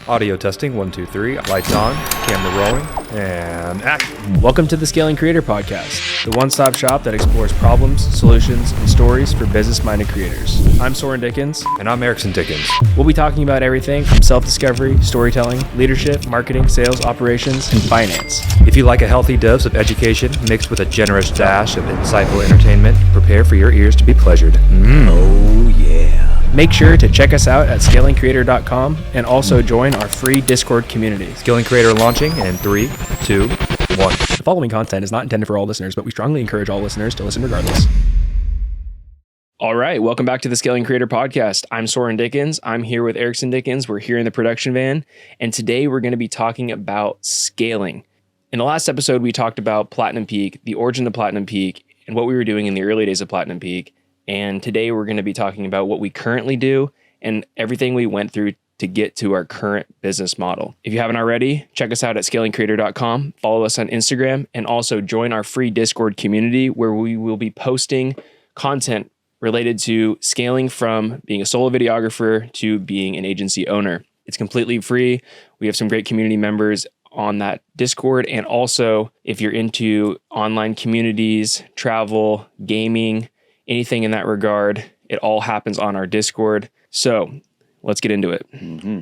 Audio testing, 1, 2, 3. Lights on, camera rolling, and action. Welcome to the Scaling Creator Podcast, the one-stop shop that explores problems, solutions, and stories for business-minded creators. I'm Soren Dickens. And I'm Eriksen Dickens. We'll be talking about everything from self-discovery, storytelling, leadership, marketing, sales, operations, and finance. If you like a healthy dose of education mixed with a generous dash of insightful entertainment, prepare for your ears to be pleasured. Oh, yeah. Make sure to check us out at scalingcreator.com and also join our free Discord community. Scaling Creator launching in 3, 2, 1. The following content is not intended for all listeners, but we strongly encourage all listeners to listen regardless. All right, welcome back to the Scaling Creator Podcast. I'm Soren Dickens. I'm here with Eriksen Dickens. We're here in the production van, and today we're going to be talking about scaling. In the last episode, we talked about Platinum Peak, the origin of Platinum Peak, and what we were doing in the early days of Platinum Peak. And today we're going to be talking about what we currently do and everything we went through to get to our current business model. If you haven't already, check us out at scalingcreator.com, follow us on Instagram, and also join our free Discord community where we will be posting content related to scaling from being a solo videographer to being an agency owner. It's completely free. We have some great community members on that Discord. And also, if you're into online communities, travel, gaming, anything in that regard, it all happens on our Discord. So let's get into it. Mm-hmm.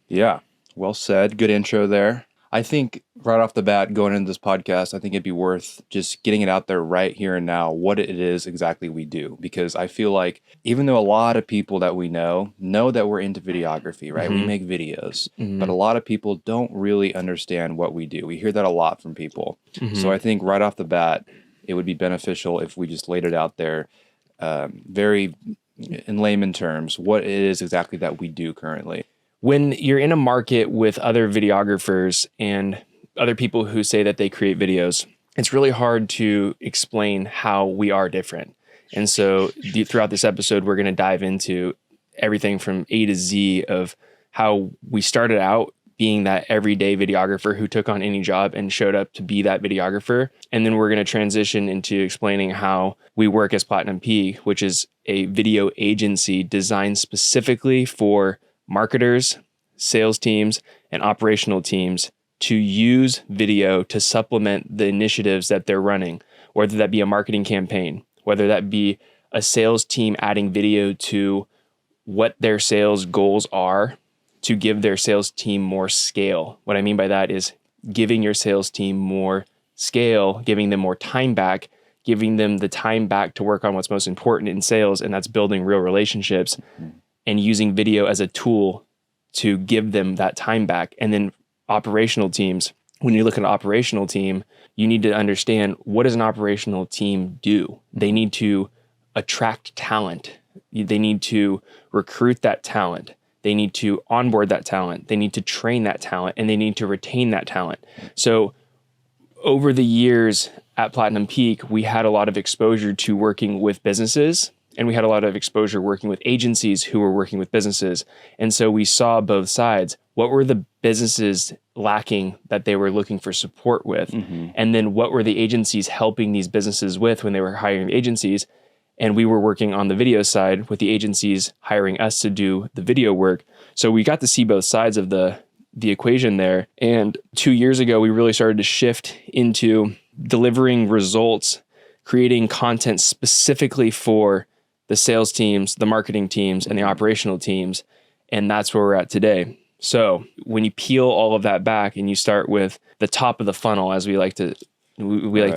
Yeah, well said. Good intro there. I think right off the bat, going into this podcast, I think it'd be worth just getting it out there right here and now, what it is exactly we do. Because I feel like even though a lot of people that we know that we're into videography, right? Mm-hmm. We make videos, but a lot of people don't really understand what we do. We hear that a lot from people. Mm-hmm. So I think right off the bat, it would be beneficial if we just laid it out there very in layman terms, what it is exactly that we do currently. When you're in a market with other videographers and other people who say that they create videos, it's really hard to explain how we are different. And so throughout this episode, we're going to dive into everything from A to Z of how we started out being that everyday videographer who took on any job and showed up to be that videographer. And then we're going to transition into explaining how we work as Platinum Peak, which is a video agency designed specifically for marketers, sales teams, and operational teams to use video to supplement the initiatives that they're running, whether that be a marketing campaign, whether that be a sales team adding video to what their sales goals are, to give their sales team more scale. What I mean by that is giving your sales team more scale, giving them more time back, giving them the time back to work on what's most important in sales, and that's building real relationships, and using video as a tool to give them that time back. And then operational teams, when you look at an operational team, you need to understand, what does an operational team do? They need to attract talent. They need to recruit that talent. They need to onboard that talent. They need to train that talent, and they need to retain that talent. So over the years at Platinum Peak, we had a lot of exposure to working with businesses, and we had a lot of exposure working with agencies who were working with businesses. And so we saw both sides. What were the businesses lacking that they were looking for support with? Mm-hmm. And then what were the agencies helping these businesses with when they were hiring agencies? And we were working on the video side with the agencies hiring us to do the video work. So we got to see both sides of the equation there. And 2 years ago, we really started to shift into delivering results, creating content specifically for the sales teams, the marketing teams, and the operational teams. And that's where we're at today. So when you peel all of that back and you start with the top of the funnel, as we like to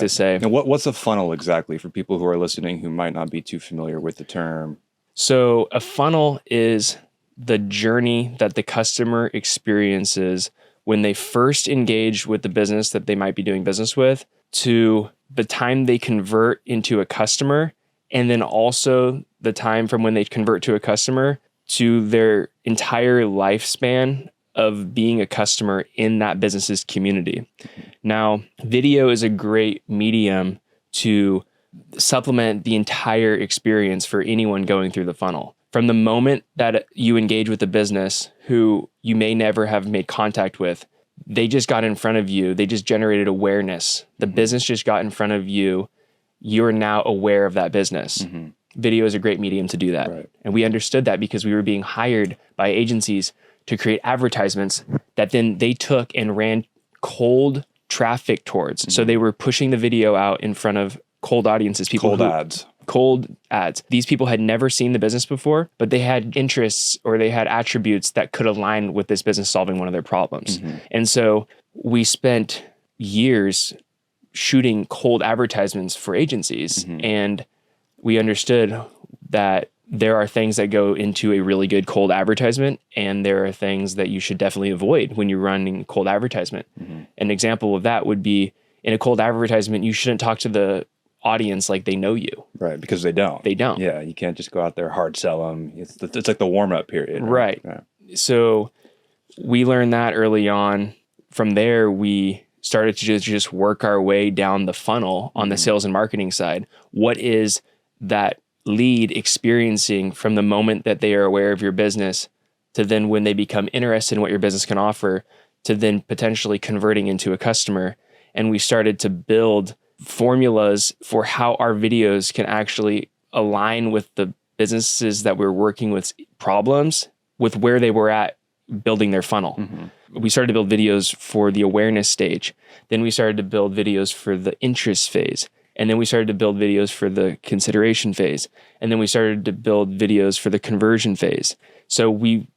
say. And what's a funnel exactly for people who are listening who might not be too familiar with the term? So a funnel is the journey that the customer experiences when they first engage with the business that they might be doing business with, to the time they convert into a customer, and then also the time from when they convert to a customer to their entire lifespan of being a customer in that business's community. Now, video is a great medium to supplement the entire experience for anyone going through the funnel. From the moment that you engage with a business who you may never have made contact with, they just got in front of you. They just generated awareness. The business just got in front of you. You're now aware of that business. Mm-hmm. Video is a great medium to do that. Right. And we understood that because we were being hired by agencies to create advertisements that then they took and ran cold traffic towards. So they were pushing the video out in front of cold audiences, cold ads. These people had never seen the business before, but they had interests or they had attributes that could align with this business solving one of their problems. And so we spent years shooting cold advertisements for agencies, and we understood that there are things that go into a really good cold advertisement, and there are things that you should definitely avoid when you're running cold advertisement. An example of that would be in a cold advertisement, you shouldn't talk to the audience like they know you. Right, because they don't. They don't. Yeah, you can't just go out there, hard sell them. It's like the warm-up period. Right. Yeah. So we learned that early on. From there, we started to just work our way down the funnel on the sales and marketing side. What is that lead experiencing from the moment that they are aware of your business to then when they become interested in what your business can offer to then potentially converting into a customer? And we started to build formulas for how our videos can actually align with the businesses that we're working with problems with where they were at building their funnel. We started to build videos for the awareness stage. Then we started to build videos for the interest phase. And then we started to build videos for the consideration phase. And then we started to build videos for the conversion phase. So we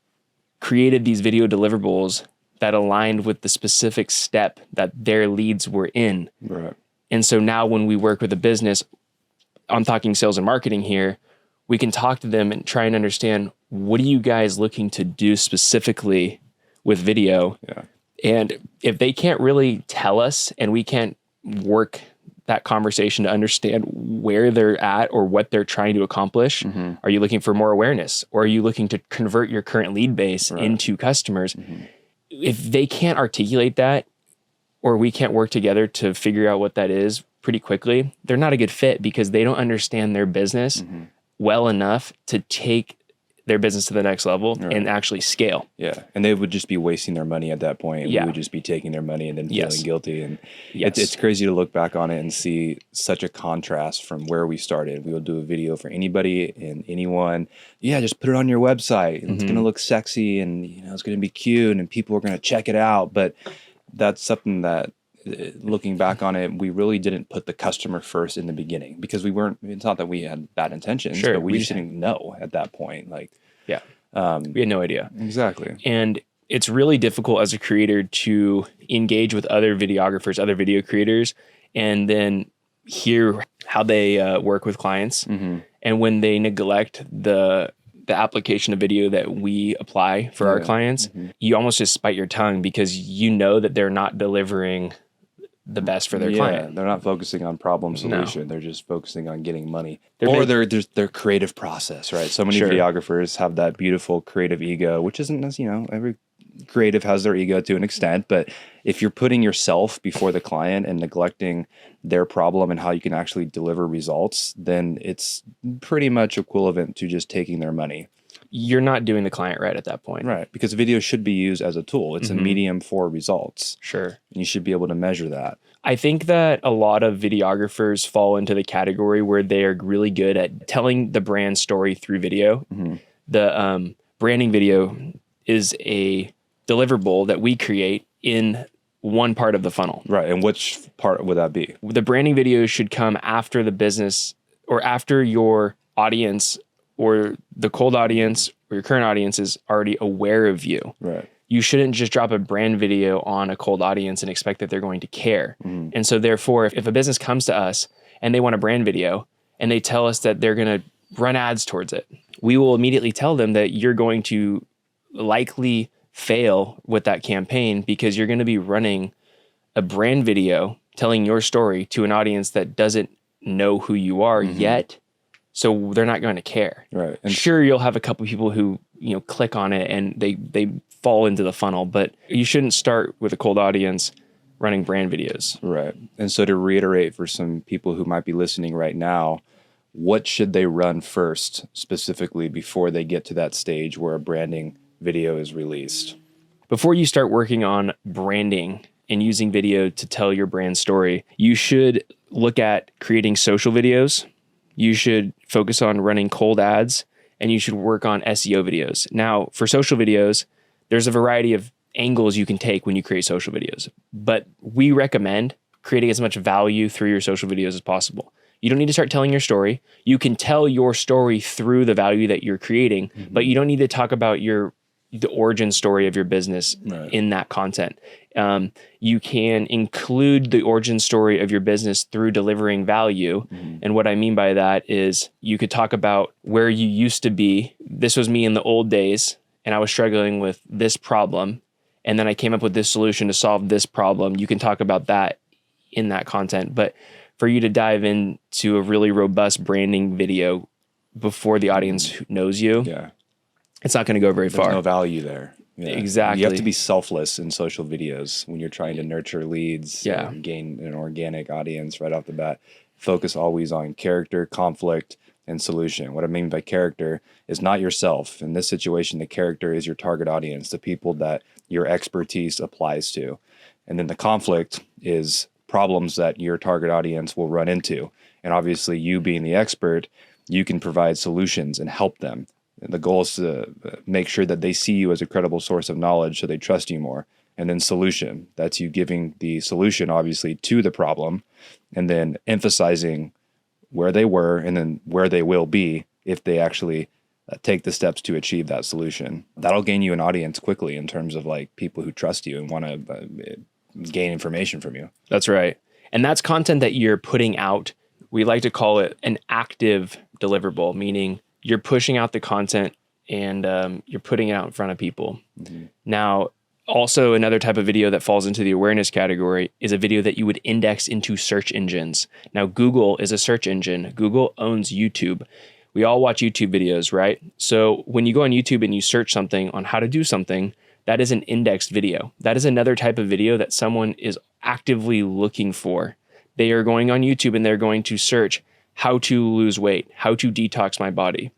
created these video deliverables that aligned with the specific step that their leads were in. Right. And so now when we work with a business, I'm talking sales and marketing here, we can talk to them and try and understand, what are you guys looking to do specifically with video? Yeah. And if they can't really tell us and we can't work that conversation to understand where they're at or what they're trying to accomplish, are you looking for more awareness? Or are you looking to convert your current lead base into customers? If they can't articulate that, or we can't work together to figure out what that is pretty quickly, they're not a good fit because they don't understand their business well enough to take their business to the next level and actually scale. Yeah. And they would just be wasting their money at that point. And we would just be taking their money and then feeling guilty. And it's crazy to look back on it and see such a contrast from where we started. We will do a video for anybody and anyone. Yeah, just put it on your website. And it's going to look sexy and it's going to be cute and people are going to check it out. But that's something that, looking back on it, we really didn't put the customer first in the beginning because it's not that we had bad intentions, but we just didn't know at that point. We had no idea. Exactly. And it's really difficult as a creator to engage with other videographers, other video creators, and then hear how they work with clients. And when they neglect the application of video that we apply for our clients, you almost just bite your tongue because you know that they're not delivering the best for their client. They're not focusing on problem solution. They're just focusing on getting money. Their creative process, right? So many videographers have that beautiful creative ego, which isn't as, every creative has their ego to an extent, but if you're putting yourself before the client and neglecting their problem and how you can actually deliver results, then it's pretty much equivalent to just taking their money. You're not doing the client right at that point. Right. Because video should be used as a tool. It's a medium for results. Sure. And you should be able to measure that. I think that a lot of videographers fall into the category where they are really good at telling the brand story through video. The branding video is a deliverable that we create in one part of the funnel. Right. And which part would that be? The branding video should come after the business or after your audience or the cold audience or your current audience is already aware of you. Right. You shouldn't just drop a brand video on a cold audience and expect that they're going to care. And so therefore, if a business comes to us and they want a brand video and they tell us that they're going to run ads towards it, we will immediately tell them that you're going to likely fail with that campaign because you're going to be running a brand video telling your story to an audience that doesn't know who you are yet. So they're not going to care. Right. And sure, you'll have a couple of people who, click on it and they fall into the funnel, but you shouldn't start with a cold audience running brand videos. Right. And so to reiterate for some people who might be listening right now, what should they run first specifically before they get to that stage where a branding video is released? Before you start working on branding and using video to tell your brand story, you should look at creating social videos. You should focus on running cold ads, and you should work on SEO videos. Now, for social videos, there's a variety of angles you can take when you create social videos, but we recommend creating as much value through your social videos as possible. You don't need to start telling your story. You can tell your story through the value that you're creating, but you don't need to talk about the origin story of your business in that content. You can include the origin story of your business through delivering value. And what I mean by that is you could talk about where you used to be. This was me in the old days, and I was struggling with this problem. And then I came up with this solution to solve this problem. You can talk about that in that content. But for you to dive into a really robust branding video before the audience knows you, it's not going to go very far. There's no value there. Yeah. Exactly. You have to be selfless in social videos when you're trying to nurture leads, gain an organic audience right off the bat. Focus always on character, conflict, and solution. What I mean by character is not yourself. In this situation, the character is your target audience, the people that your expertise applies to. And then the conflict is problems that your target audience will run into. And obviously, you being the expert, you can provide solutions and help them. And the goal is to make sure that they see you as a credible source of knowledge so they trust you more. And then solution, that's you giving the solution, obviously, to the problem, and then emphasizing where they were and then where they will be if they actually take the steps to achieve that solution. That'll gain you an audience quickly in terms of like people who trust you and want to gain information from you. That's right. And that's content that you're putting out. We like to call it an active deliverable, meaning you're pushing out the content and you're putting it out in front of people. Now, also another type of video that falls into the awareness category is a video that you would index into search engines. Now, Google is a search engine. Google owns YouTube. We all watch YouTube videos, right? So when you go on YouTube and you search something on how to do something, that is an indexed video. That is another type of video that someone is actively looking for. They are going on YouTube and they're going to search how to lose weight, how to detox my body,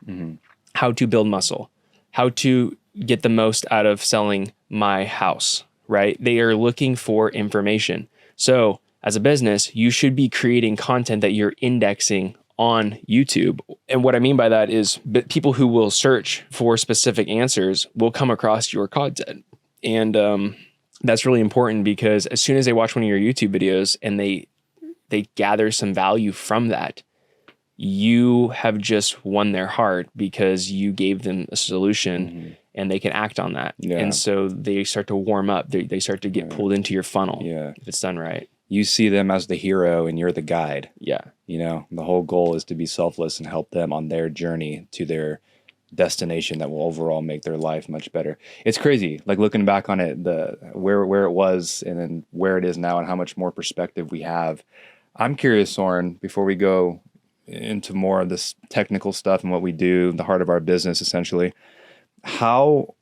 how to build muscle, how to get the most out of selling my house, right? They are looking for information. So as a business, you should be creating content that you're indexing on YouTube. And what I mean by that is people who will search for specific answers will come across your content. And that's really important because as soon as they watch one of your YouTube videos and they gather some value from that, you have just won their heart because you gave them a solution and they can act on that. And so they start to warm up. They start to get pulled into your funnel if it's done right. You see them as the hero and you're the guide. Yeah. You know, the whole goal is to be selfless and help them on their journey to their destination that will overall make their life much better. It's crazy, like looking back on it, where it was and then where it is now and how much more perspective we have. I'm curious, Soren, before we go into more of this technical stuff and what we do, the heart of our business, essentially, how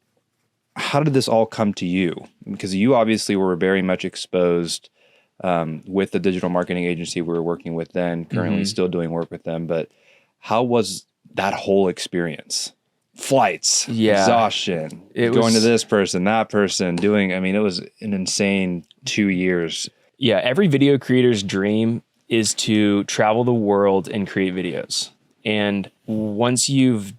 did this all come to you? Because you obviously were very much exposed with the digital marketing agency we were working with then, currently still doing work with them. But how was that whole experience? Flights, exhaustion, going to this person, that person, it was an insane 2 years. Yeah, every video creator's dream is to travel the world and create videos. And once you've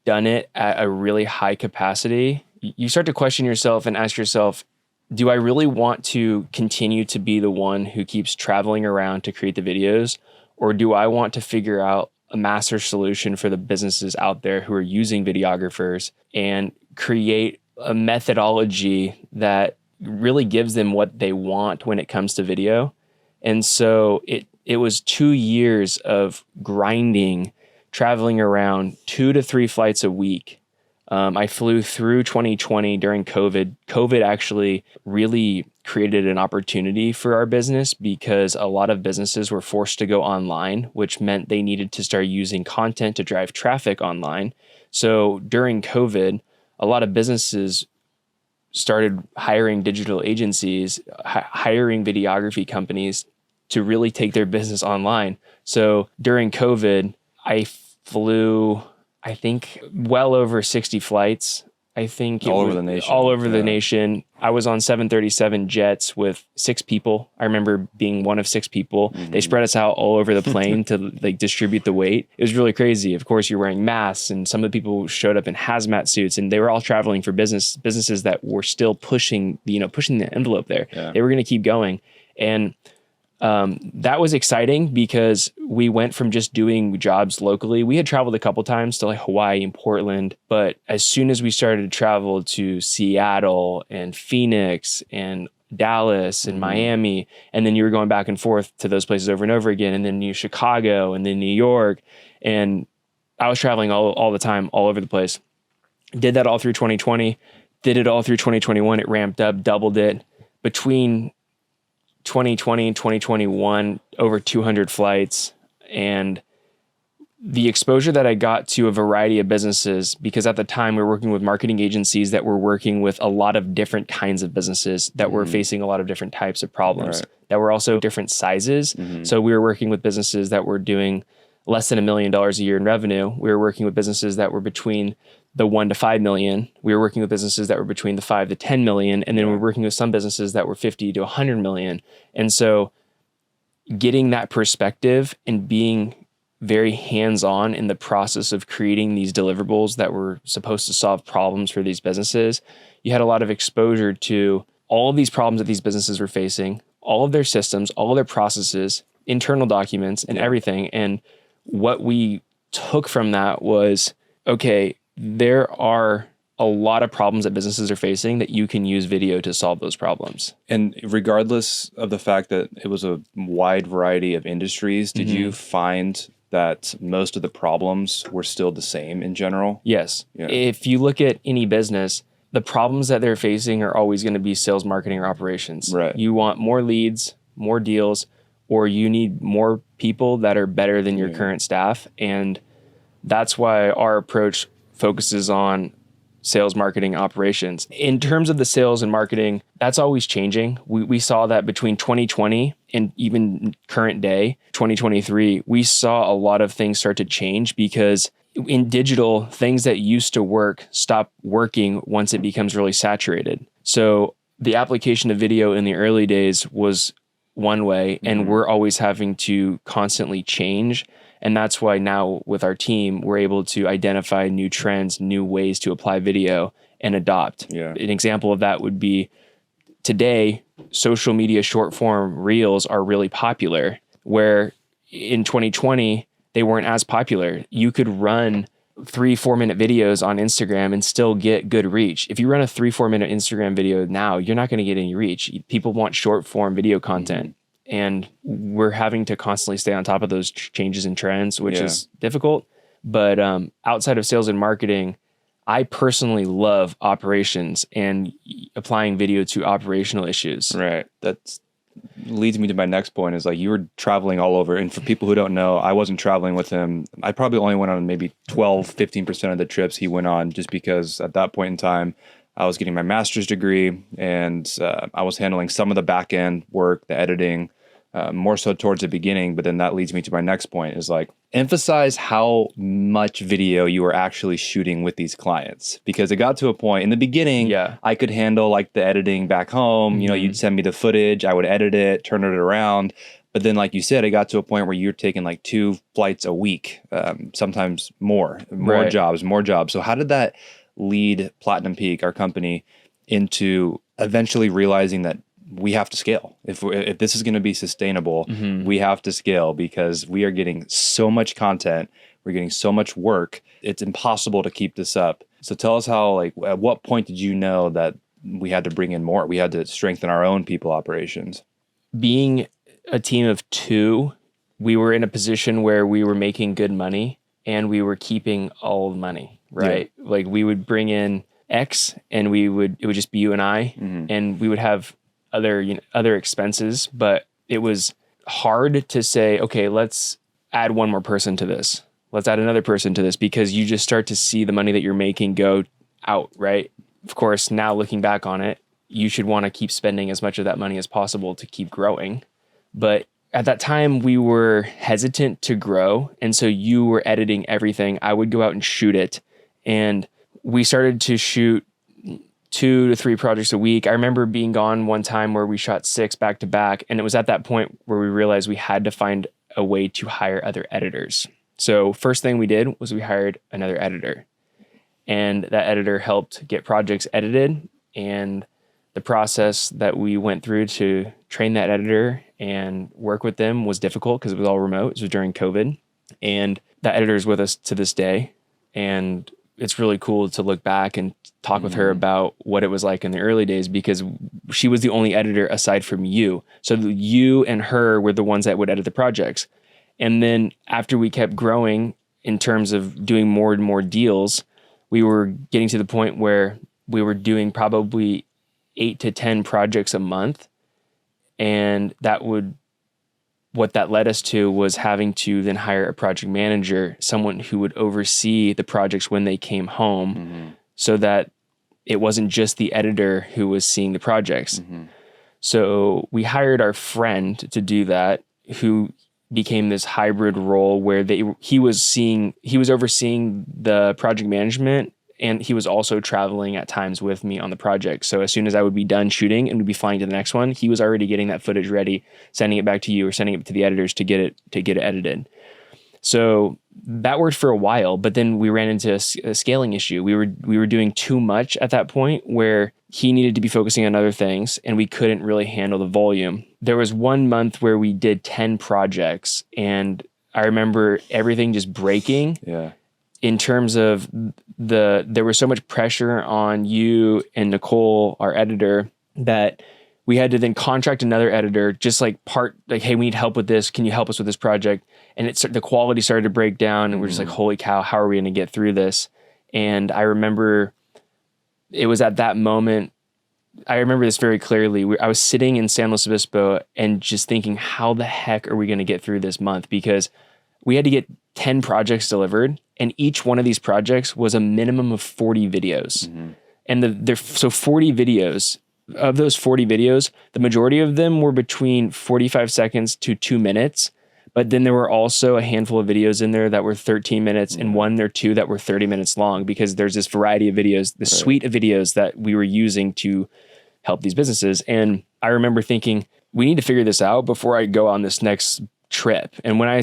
done it at a really high capacity, you start to question yourself and ask yourself, do I really want to continue to be the one who keeps traveling around to create the videos? Or do I want to figure out a master solution for the businesses out there who are using videographers and create a methodology that really gives them what they want when it comes to video? And so it was 2 years of grinding, traveling around 2 to 3 flights a week. I flew through 2020 during COVID. COVID actually really created an opportunity for our business because a lot of businesses were forced to go online, which meant they needed to start using content to drive traffic online. So during COVID, a lot of businesses started hiring digital agencies, hiring videography companies to really take their business online. So during COVID, I flew, I think, well over 60 flights I think all over the nation. All over the nation. I was on 737 jets with 6 people. I remember being one of 6 people. They spread us out all over the plane to like distribute the weight. It was really crazy. Of course, you're wearing masks, and some of the people showed up in hazmat suits, and they were all traveling for businesses that were still pushing the envelope there. Yeah. They were going to keep going. And that was exciting because we went from just doing jobs locally. We had traveled a couple times to like Hawaii and Portland, but as soon as we started to travel to Seattle and Phoenix and Dallas and Miami, and then you were going back and forth to those places over and over again, and then Chicago and then New York, and I was traveling all the time, all over the place. Did that all through 2020, did it all through 2021. It ramped up, doubled it. Between 2020 and 2021, over 200 flights, and the exposure that I got to a variety of businesses, because at the time we were working with marketing agencies that were working with a lot of different kinds of businesses that were facing a lot of different types of problems, that were also different sizes. So we were working with businesses that were doing less than $1 million a year in revenue. We were working with businesses that were between the 1 to 5 million. We were working with businesses that were between the 5 to 10 million. And then we were working with some businesses that were 50 to 100 million. And so getting that perspective and being very hands-on in the process of creating these deliverables that were supposed to solve problems for these businesses, you had a lot of exposure to all of these problems that these businesses were facing, all of their systems, all of their processes, internal documents, and everything. And what we took from that was, okay, there are a lot of problems that businesses are facing that you can use video to solve those problems. And regardless of the fact that it was a wide variety of industries, did you find that most of the problems were still the same in general? Yes. Yeah. If you look at any business, the problems that they're facing are always going to be sales, marketing, or operations. Right. You want more leads, more deals, or you need more people that are better than your current staff. And that's why our approach focuses on sales, marketing, operations. In terms of the sales and marketing, that's always changing. We saw that between 2020 and even current day, 2023, we saw a lot of things start to change because in digital, things that used to work stop working once it becomes really saturated. So the application of video in the early days was one way, and we're always having to constantly change. And that's why now with our team, we're able to identify new trends, new ways to apply video and adopt. Yeah. An example of that would be today, social media short form reels are really popular, where in 2020, they weren't as popular. You could run 3-4 minute videos on Instagram and still get good reach. If you run a 3-4 minute Instagram video now, you're not going to get any reach. People want short form video content. And we're having to constantly stay on top of those changes and trends, which is difficult. But outside of sales and marketing, I personally love operations and applying video to operational issues. Right. That leads me to my next point is like you were traveling all over. And for people who don't know, I wasn't traveling with him. I probably only went on maybe 12-15% of the trips he went on just because at that point in time, I was getting my master's degree and I was handling some of the back end work, the editing, more so towards the beginning. But then that leads me to my next point is like emphasize how much video you were actually shooting with these clients, because it got to a point in the beginning, I could handle like the editing back home. You know, you'd send me the footage, I would edit it, turn it around. But then, like you said, it got to a point where you're taking like 2 flights a week, sometimes more jobs. So how did that lead Platinum Peak, our company, into eventually realizing that we have to scale? If this is going to be sustainable, we have to scale because we are getting so much content, we're getting so much work. It's impossible to keep this up. So tell us how, like, at what point did you know that we had to bring in more? We had to strengthen our own people operations. Being a team of 2, we were in a position where we were making good money and we were keeping all the money. Right. Yeah. Like we would bring in X and it would just be you and I, and we would have other expenses, but it was hard to say, okay, let's add one more person to this. Let's add another person to this, because you just start to see the money that you're making go out. Right. Of course, now looking back on it, you should want to keep spending as much of that money as possible to keep growing. But at that time, we were hesitant to grow. And so you were editing everything. I would go out and shoot it. And we started to shoot 2 to 3 projects a week. I remember being gone one time where we shot 6 back to back. And it was at that point where we realized we had to find a way to hire other editors. So first thing we did was we hired another editor. And that editor helped get projects edited. And the process that we went through to train that editor and work with them was difficult because it was all remote. It was during COVID. And that editor is with us to this day. And it's really cool to look back and talk with her about what it was like in the early days, because she was the only editor aside from you. So you and her were the ones that would edit the projects. And then after we kept growing in terms of doing more and more deals, we were getting to the point where we were doing probably 8 to 10 projects a month. And what that led us to was having to then hire a project manager, someone who would oversee the projects when they came home, so that it wasn't just the editor who was seeing the projects. So we hired our friend to do that, who became this hybrid role where he was overseeing the project management, and he was also traveling at times with me on the project. So as soon as I would be done shooting and we'd be flying to the next one, he was already getting that footage ready, sending it back to you or sending it to the editors to get it edited. So that worked for a while, but then we ran into a scaling issue. We were doing too much at that point where he needed to be focusing on other things and we couldn't really handle the volume. There was one month where we did 10 projects, and I remember everything just breaking. Yeah. In terms of there was so much pressure on you and Nicole, our editor, that we had to then contract another editor, just like hey, we need help with this. Can you help us with this project? And the quality started to break down, and we're just like, holy cow, how are we going to get through this? And I remember it was at that moment, I remember this very clearly. I was sitting in San Luis Obispo and just thinking, how the heck are we going to get through this month? Because we had to get 10 projects delivered, and each one of these projects was a minimum of 40 videos. And so 40 videos, of those 40 videos, the majority of them were between 45 seconds to 2 minutes. But then there were also a handful of videos in there that were 13 minutes and one or two that were 30 minutes long, because there's this variety of videos, the suite of videos that we were using to help these businesses. And I remember thinking, we need to figure this out before I go on this next trip. And when I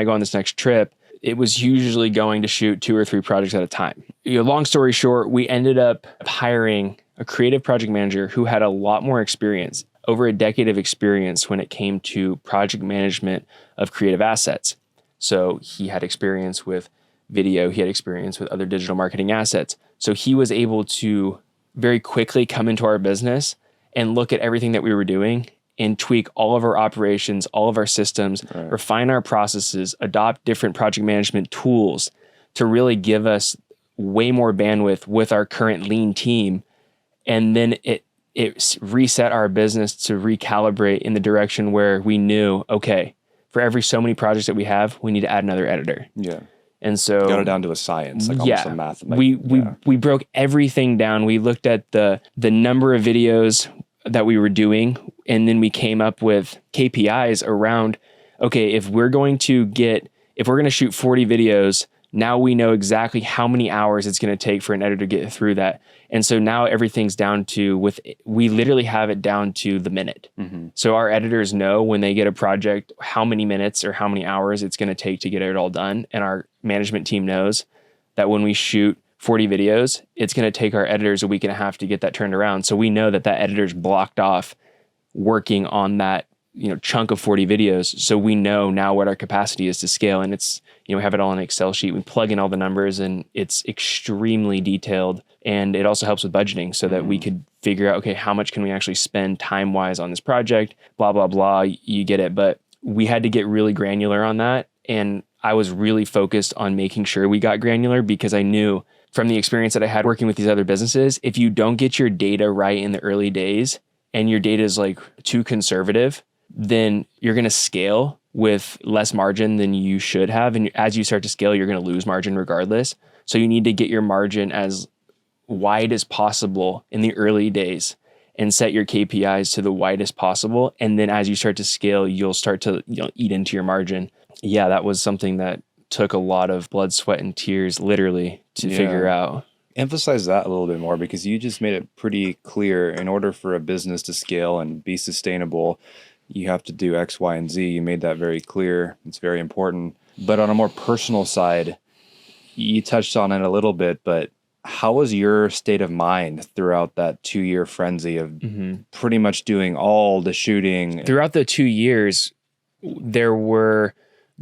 go on this next trip, it was usually going to shoot 2 or 3 projects at a time. Long story short, we ended up hiring a creative project manager who had a lot more experience, over a decade of experience when it came to project management of creative assets. So he had experience with video, he had experience with other digital marketing assets. So he was able to very quickly come into our business and look at everything that we were doing and tweak all of our operations, all of our systems, refine our processes, adopt different project management tools to really give us way more bandwidth with our current lean team. And then it reset our business to recalibrate in the direction where we knew, okay, for every so many projects that we have, we need to add another editor. Yeah. And so got it down to a science, like almost a math. Like, we broke everything down. We looked at the number of videos that we were doing, and then we came up with KPIs around, okay, if we're going to shoot 40 videos, now we know exactly how many hours it's going to take for an editor to get through that. And so now everything's down to we literally have it down to the minute. So our editors know when they get a project, how many minutes or how many hours it's going to take to get it all done. And our management team knows that when we shoot 40 videos, it's going to take our editors a week and a half to get that turned around. So we know that editor's blocked off working on that, chunk of 40 videos. So we know now what our capacity is to scale. And it's, we have it all in an Excel sheet. We plug in all the numbers and it's extremely detailed. And it also helps with budgeting so that we could figure out, okay, how much can we actually spend time-wise on this project, blah, blah, blah, you get it. But we had to get really granular on that. And I was really focused on making sure we got granular, because I knew from the experience that I had working with these other businesses, if you don't get your data right in the early days and your data is like too conservative, then you're going to scale with less margin than you should have. And as you start to scale, you're going to lose margin regardless. So you need to get your margin as wide as possible in the early days and set your KPIs to the widest possible. And then as you start to scale, you'll start to eat into your margin. Yeah, that was something that took a lot of blood, sweat, and tears literally to figure out. Emphasize that a little bit more, because you just made it pretty clear. In order for a business to scale and be sustainable, you have to do X, Y, and Z. You made that very clear. It's very important. But on a more personal side, you touched on it a little bit, but how was your state of mind throughout that 2-year frenzy of pretty much doing all the shooting? Throughout the 2 years, there were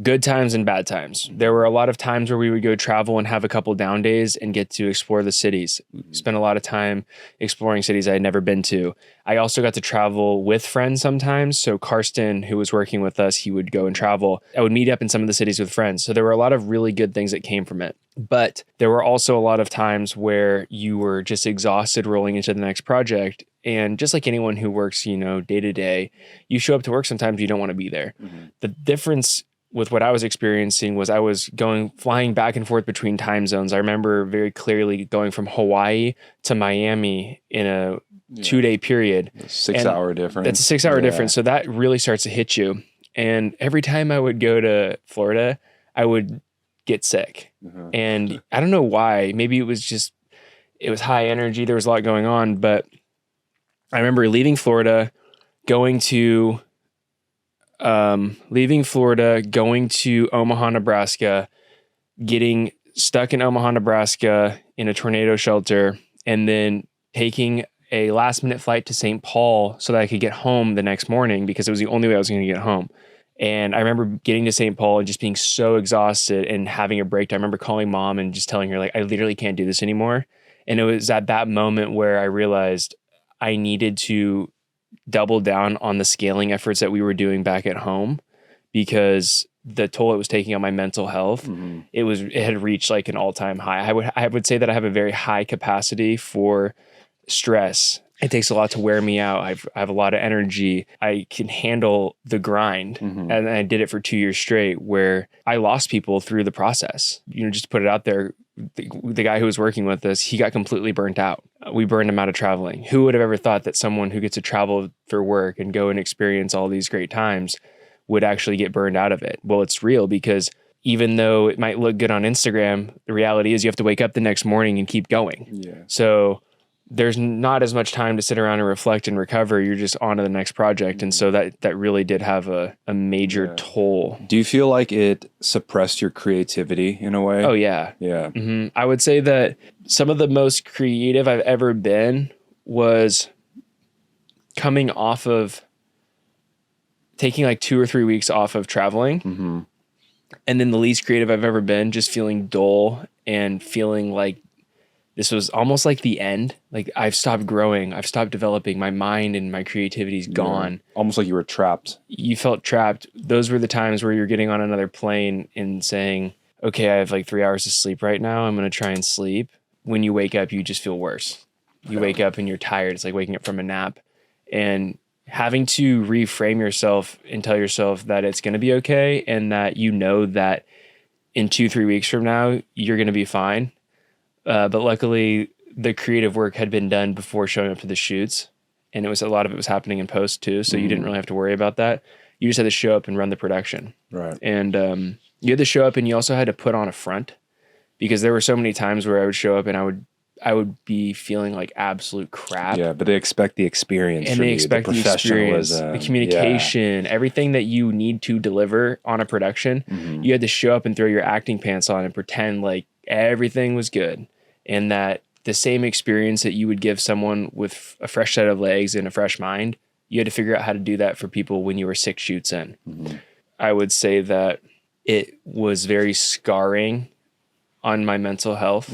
good times and bad times. There were a lot of times where we would go travel and have a couple down days and get to explore the cities. Spent a lot of time exploring cities I had never been to. I also got to travel with friends sometimes. So Karsten, who was working with us, he would go and travel. I would meet up in some of the cities with friends. So there were a lot of really good things that came from it. But there were also a lot of times where you were just exhausted rolling into the next project. And just like anyone who works, day to day, you show up to work, sometimes you don't want to be there. The difference with what I was experiencing was I was flying back and forth between time zones. I remember very clearly going from Hawaii to Miami in a 2-day period. 6-hour difference. That's a 6-hour difference. So that really starts to hit you. And every time I would go to Florida, I would get sick. And I don't know why. Maybe it was high energy. There was a lot going on. But I remember leaving Florida, going to Omaha, Nebraska, getting stuck in Omaha, Nebraska in a tornado shelter, and then taking a last minute flight to St. Paul so that I could get home the next morning, because it was the only way I was going to get home. And I remember getting to St. Paul and just being so exhausted and having a breakdown. I remember calling mom and just telling her, like, I literally can't do this anymore. And it was at that moment where I realized I needed to double down on the scaling efforts that we were doing back at home, because the toll it was taking on my mental health, it had reached like an all-time high. I would say that I have a very high capacity for stress. It takes a lot to wear me out. I have a lot of energy. I can handle the grind. And I did it for 2 years straight, where I lost people through the process. Just to put it out there, the guy who was working with us, he got completely burnt out. We burned him out of traveling. Who would have ever thought that someone who gets to travel for work and go and experience all these great times would actually get burned out of it? Well, it's real, because even though it might look good on Instagram, the reality is you have to wake up the next morning and keep going. Yeah. So there's not as much time to sit around and reflect and recover. You're just on to the next project. And so that really did have a major toll. Do you feel like it suppressed your creativity in a way? Oh, yeah. Yeah. I would say that some of the most creative I've ever been was coming off of taking like 2 or 3 weeks off of traveling. And then the least creative I've ever been, just feeling dull and feeling like this was almost like the end. Like, I've stopped growing. I've stopped developing. My mind and my creativity's gone. Almost like you were trapped. You felt trapped. Those were the times where you're getting on another plane and saying, okay, I have like 3 hours to sleep right now. I'm going to try and sleep. When you wake up, you just feel worse. You wake up and you're tired. It's like waking up from a nap. And having to reframe yourself and tell yourself that it's going to be okay, and that that in 2-3 weeks from now, you're going to be fine. But luckily, the creative work had been done before showing up to the shoots, and a lot of it was happening in post too. So you didn't really have to worry about that. You just had to show up and run the production. Right. And you had to show up, and you also had to put on a front, because there were so many times where I would show up and I would be feeling like absolute crap. Yeah, but they expect the experience, and from they you, expect the experience, the communication, everything that you need to deliver on a production. You had to show up and throw your acting pants on and pretend like everything was good. And that the same experience that you would give someone with a fresh set of legs and a fresh mind, you had to figure out how to do that for people when you were 6 shoots in. I would say that it was very scarring on my mental health,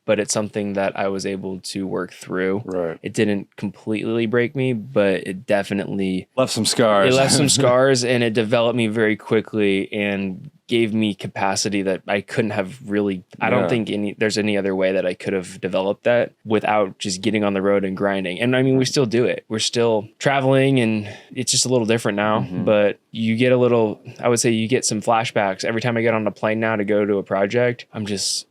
but it's something that I was able to work through. Right. It didn't completely break me, but it definitely left some scars. It left some scars, and it developed me very quickly and gave me capacity that I couldn't have really. I don't think there's any other way that I could have developed that without just getting on the road and grinding. And I mean, we still do it. We're still traveling, and it's just a little different now. But you get I would say you get some flashbacks every time I get on a plane now to go to a project. I'm just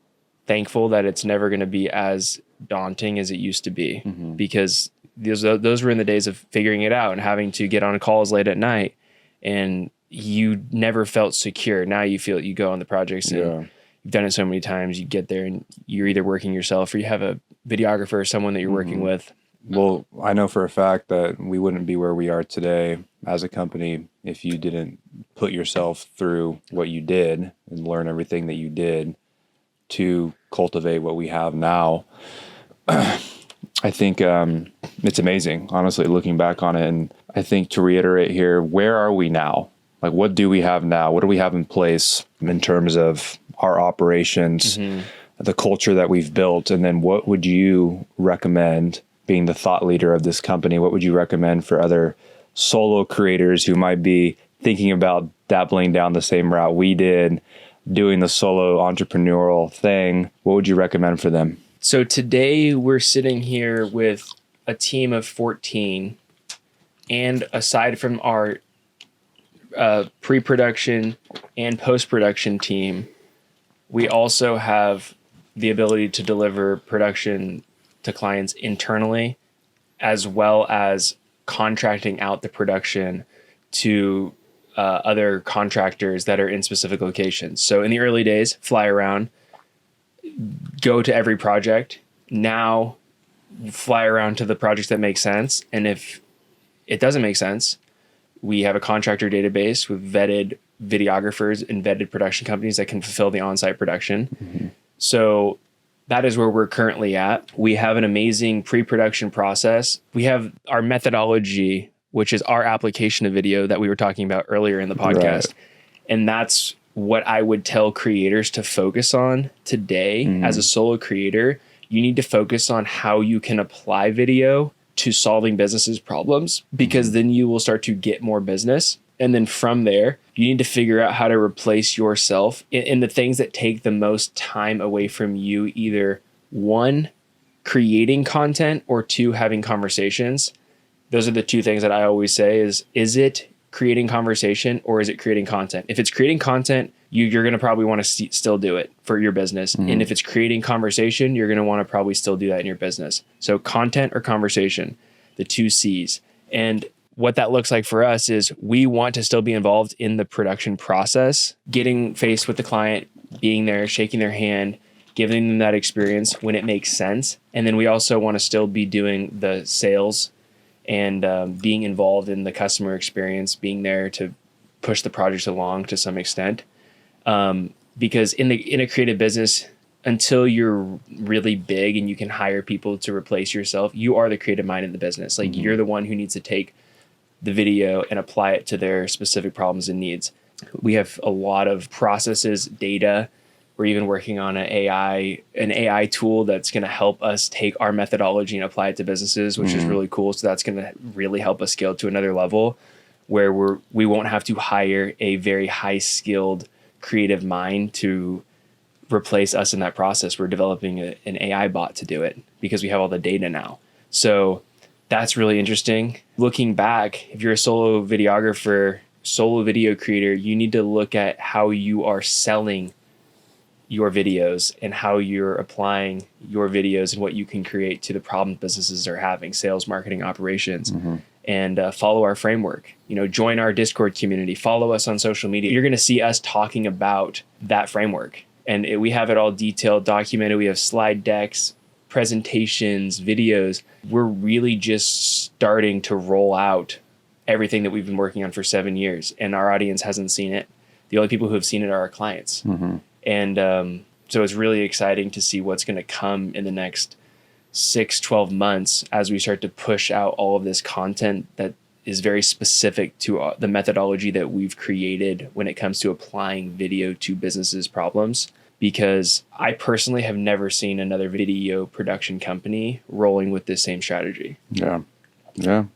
thankful that it's never going to be as daunting as it used to be, because those were in the days of figuring it out and having to get on calls late at night, and you never felt secure. Now you feel you go on the projects and you've done it so many times, you get there and you're either working yourself or you have a videographer or someone that you're working with. Well, I know for a fact that we wouldn't be where we are today as a company if you didn't put yourself through what you did and learn everything that you did to cultivate what we have now. I think it's amazing, honestly, looking back on it. And I think to reiterate here, where are we now? Like, what do we have now? What do we have in place in terms of our operations, the culture that we've built? And then what would you recommend, being the thought leader of this company, what would you recommend for other solo creators who might be thinking about dabbling down the same route we did, doing the solo entrepreneurial thing? What would you recommend for them? So today we're sitting here with a team of 14, and aside from our pre-production and post-production team, we also have the ability to deliver production to clients internally, as well as contracting out the production to other contractors that are in specific locations. So in the early days, fly around, go to every project. Now fly around to the projects that make sense. And if it doesn't make sense, we have a contractor database with vetted videographers and vetted production companies that can fulfill the on-site production. So that is where we're currently at. We have an amazing pre-production process. We have our methodology, which is our application of video that we were talking about earlier in the podcast. Right. And that's what I would tell creators to focus on today. As a solo creator. You need to focus on how you can apply video to solving businesses' problems, because then you will start to get more business. And then from there, you need to figure out how to replace yourself in the things that take the most time away from you, either one, creating content, or two, having conversations. Those are the two things that I always say is it creating conversation or is it creating content? If it's creating content, you're going to probably want to still do it for your business. And if it's creating conversation, you're going to want to probably still do that in your business. So content or conversation, the two C's. And what that looks like for us is we want to still be involved in the production process, getting faced with the client, being there, shaking their hand, giving them that experience when it makes sense. And then we also want to still be doing the sales and being involved in the customer experience, being there to push the projects along to some extent. Because in a creative business, until you're really big and you can hire people to replace yourself, you are the creative mind in the business. Like you're the one who needs to take the video and apply it to their specific problems and needs. We have a lot of processes, data. We're even working on an AI tool that's going to help us take our methodology and apply it to businesses, which is really cool. So that's going to really help us scale to another level where we won't have to hire a very high skilled creative mind to replace us in that process. We're developing an AI bot to do it because we have all the data now. So that's really interesting. Looking back, if you're a solo videographer, solo video creator, you need to look at how you are selling your videos and how you're applying your videos and what you can create to the problem businesses are having, sales, marketing, operations, and follow our framework. Join our Discord community, follow us on social media. You're going to see us talking about that framework. And we have it all detailed, documented. We have slide decks, presentations, videos. We're really just starting to roll out everything that we've been working on for 7 years, and our audience hasn't seen it. The only people who have seen it are our clients. And so it's really exciting to see what's going to come in the next 6-12 months as we start to push out all of this content that is very specific to the methodology that we've created when it comes to applying video to businesses' problems. Because I personally have never seen another video production company rolling with this same strategy. Yeah.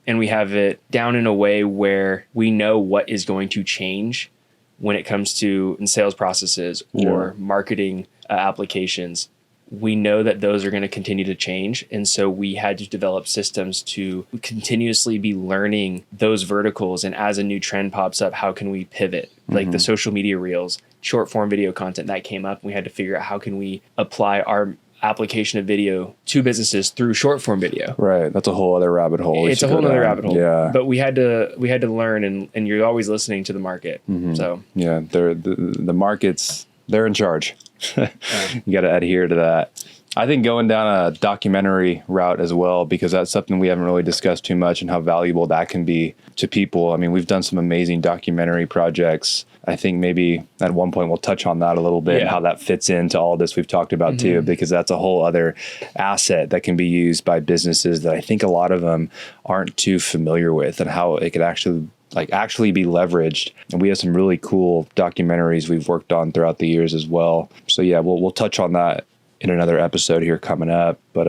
And we have it down in a way where we know what is going to change when it comes to sales processes or marketing applications. We know that those are going to continue to change. And so we had to develop systems to continuously be learning those verticals. And as a new trend pops up, how can we pivot? Like the social media reels, short form video content that came up. We had to figure out how can we apply our application of video to businesses through short form video. Right. That's a whole other rabbit hole. It's a whole other rabbit hole. Yeah. But we had to learn, and you're always listening to the market. So yeah, the market's they're in charge. You got to adhere to that. I think going down a documentary route as well, because that's something we haven't really discussed too much, and how valuable that can be to people. I mean, we've done some amazing documentary projects. I think maybe at one point we'll touch on that a little bit, how that fits into all this we've talked about too, because that's a whole other asset that can be used by businesses that I think a lot of them aren't too familiar with, and how it could actually be leveraged. And we have some really cool documentaries we've worked on throughout the years as well. So yeah, we'll touch on that in another episode here coming up. But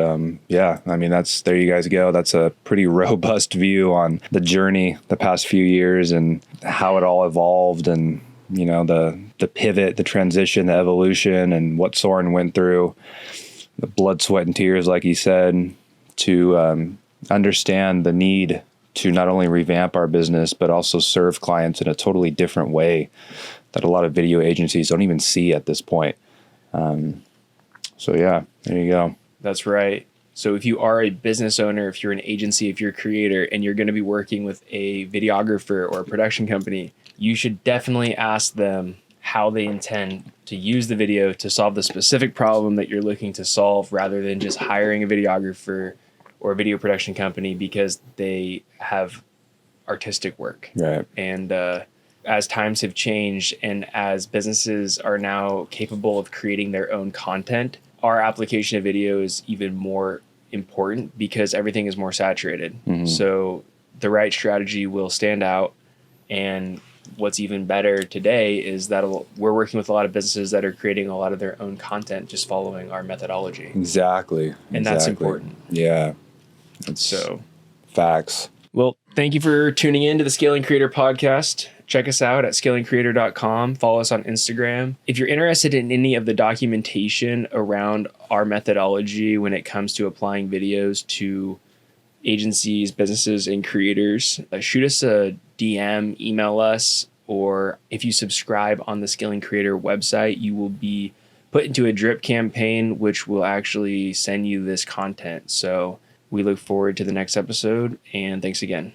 yeah, I mean, there you guys go. That's a pretty robust view on the journey the past few years and how it all evolved, and you know, the pivot, the transition, the evolution, and what Soren went through, the blood, sweat, and tears, like he said, to understand the need to not only revamp our business, but also serve clients in a totally different way that a lot of video agencies don't even see at this point. So yeah, there you go. That's right. So if you are a business owner, if you're an agency, if you're a creator, and you're going to be working with a videographer or a production company, you should definitely ask them how they intend to use the video to solve the specific problem that you're looking to solve, rather than just hiring a videographer or a video production company because they have artistic work. Right. And as times have changed, and as businesses are now capable of creating their own content, our application of video is even more important because everything is more saturated. So the right strategy will stand out. And what's even better today is that we're working with a lot of businesses that are creating a lot of their own content, just following our methodology. Exactly. And that's important. Yeah. So facts. Well, thank you for tuning in to the Scaling Creator podcast. Check us out at scalingcreator.com. Follow us on Instagram. If you're interested in any of the documentation around our methodology when it comes to applying videos to agencies, businesses, and creators, shoot us a DM, email us, or if you subscribe on the Scaling Creator website, you will be put into a drip campaign, which will actually send you this content. So we look forward to the next episode, and thanks again.